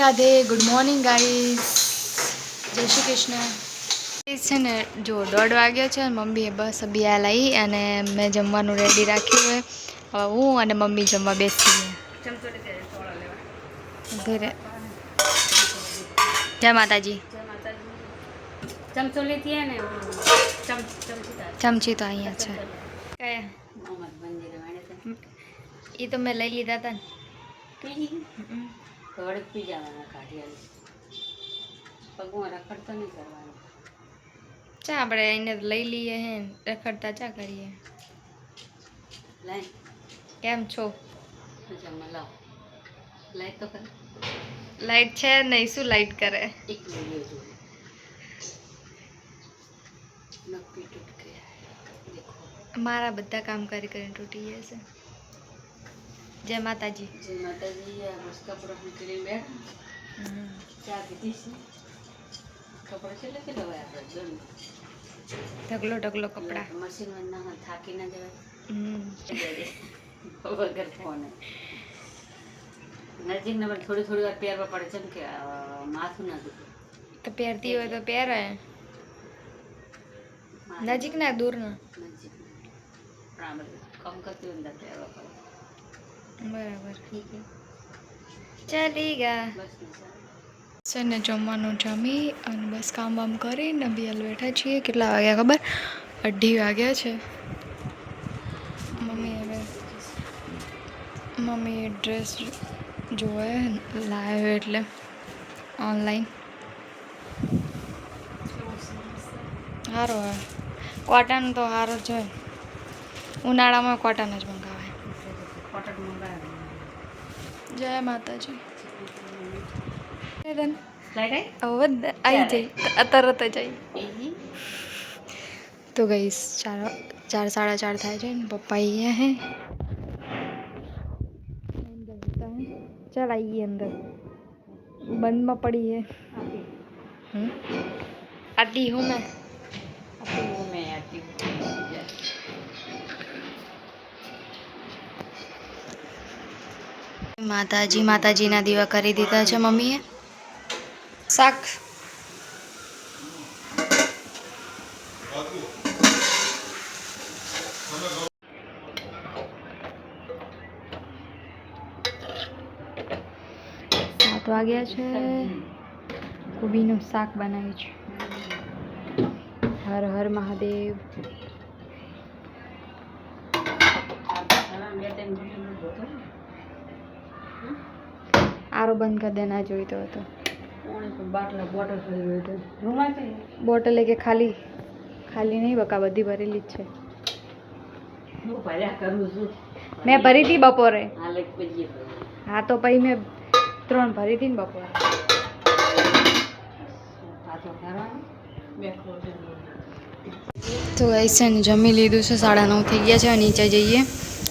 Radhe good morning guys, જય શ્રી કૃષ્ણ. છે ને જો 1:30 વાગ્યો છે. મમ્મીએ બસ અભી લાવી અને મેં જમવાનું રેડી રાખ્યું હોય. હવે હું અને મમ્મી જમવા બેસીએ. ઘરે જય માતાજી. ચમચો લેતી હે ને ચમચી તો અહીંયા છે. કયા એ તો મેં લઈ લીધા હતા ને. થોડીક પી જવાના કાઢિયાની પગમાં રખડતો નહીં કરવાનું. ચા આપણે એને લઈ લઈએ હે રખડતા ચા કરીએ. લાઈ કેમ છો? મજામાં. લાવ લાઈટ તો કરે. લાઈટ છે નહીં, શું લાઈટ કરે? એક વિડિયો જો નક્કી તૂટ ગયા દેખો. મારા બધા કામ કરીને તૂટી ગયા છે. જય માતાજી. જય માતાજી. આ બસ કપડાં નીકળી બેઠા. ચા પીધી છે. કપડાં કેટલા હોય આપણે જોઈ ઢગલો કપડા મશીનમાં ના થાકી ના જવાય. વગર ફોન નજીક ને થોડી વાર પહેરવા પડે છે કે માથું ના દુખે. તો પહેરતી હોય તો પહેરે. નજીક ના દૂર ના નજીક કામ કરતી હોય ને પહેરવા પડે. બરાબર ઠીક છે. ચાલી ગયા બસ છે ને જમવાનું જમી અને બસ કામ વામ કરીને બી હાલ બેઠા છીએ. કેટલા વાગ્યા ખબર? 2:30 વાગ્યા છે. મમ્મી ડ્રેસ જોવે લાવ્યો એટલે ઓનલાઈન સારો હોય. કોટન તો સારો જ હોય. ઉનાળામાં કોટન જ મંગાવાય. કોટન મંગાવ્યું. જય માતાજી. લાઈટ આવી જાય તરત જ આવી. તો ગઈ 4 4:30 થાય છે ને પપ્પા અહીંયા હે. चल आइए अंदर. बंद में पड़ी है. आती हूँ मैं. माताजी ना दीवा કરી દીધા છે મમ્મીએ. શાક વાગ્યા છે. કોબીનું શાક બનાવ્યું છે. હર હર મહાદેવ. આરો બંધ કરી દે, ના જોઈતો હતો. બોટલ કે ખાલી નહીં બકા, બધી ભરેલી જ છે. મેં ભરી હતી બપોરે. હા તો પછી મેં 3 ભરી હતી ને બપોરે. તો ऐसे ને જમી લીધું છે. 9:30 થઈ ગયા છે. નીચે જઈએ,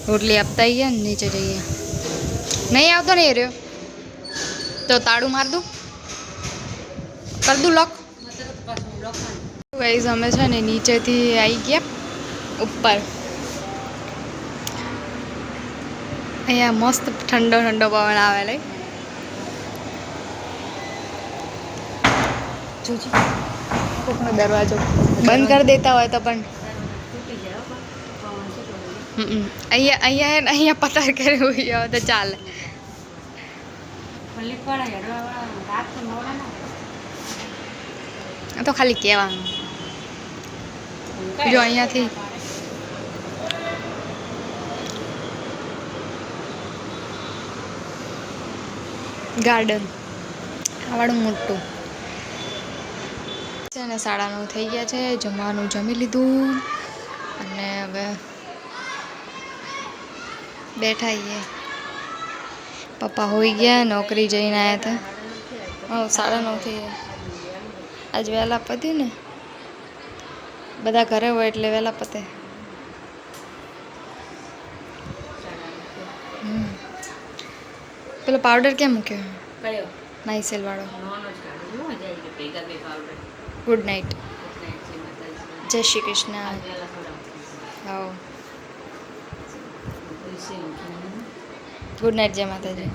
રોટલી આપતા આવીએ ને નીચે જઈએ. નહીં આવતો નહીં રહ્યો તો તાળું માર દઉં, કર દઉં લોક. ગાઈઝ અમે છે ને નીચેથી આવી ગયા ઉપર. અહીંયા મસ્ત ઠંડો પવન આવે. લઈ જોજો કોકનો દરવાજો બંધ કરી દેતા હોય તો પણ અહીંયા પતાર કર્યો હોય તો ચાલે. તો ખાલી કહેવાનું. જો અહીંયાથી ગાર્ડન આવાળું મોટું છે ને. 9:30 થઈ ગયા છે. જમવાનું જમી લીધું અને હવે બેઠા છીએ. પપ્પા હોઈ ગયા, નોકરી જઈને આવ્યા હતા. 9:30 થઈ ગયા. આજ વહેલા પત્યું ને, બધા ઘરે હોય એટલે વહેલા પતે. પેલો પાવડર ક્યાં મૂક્યો? કયો? નાઈસેલ વાળો. પાવડર. Good night. જય શ્રી કૃષ્ણ. હા ગુડ નાઇટ. જય માતાજી.